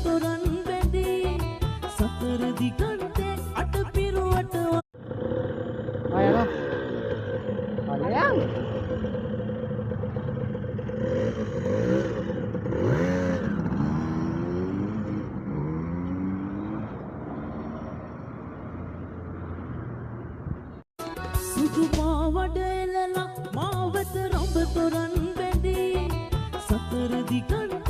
තොරන් වැඳි සතර දිගන්තේ අට පිරුවට අයනවා අලයන් සුදු මාවඩ එලලා මාවත රඹ තොරන් වැඳි සතර දිගන්තේ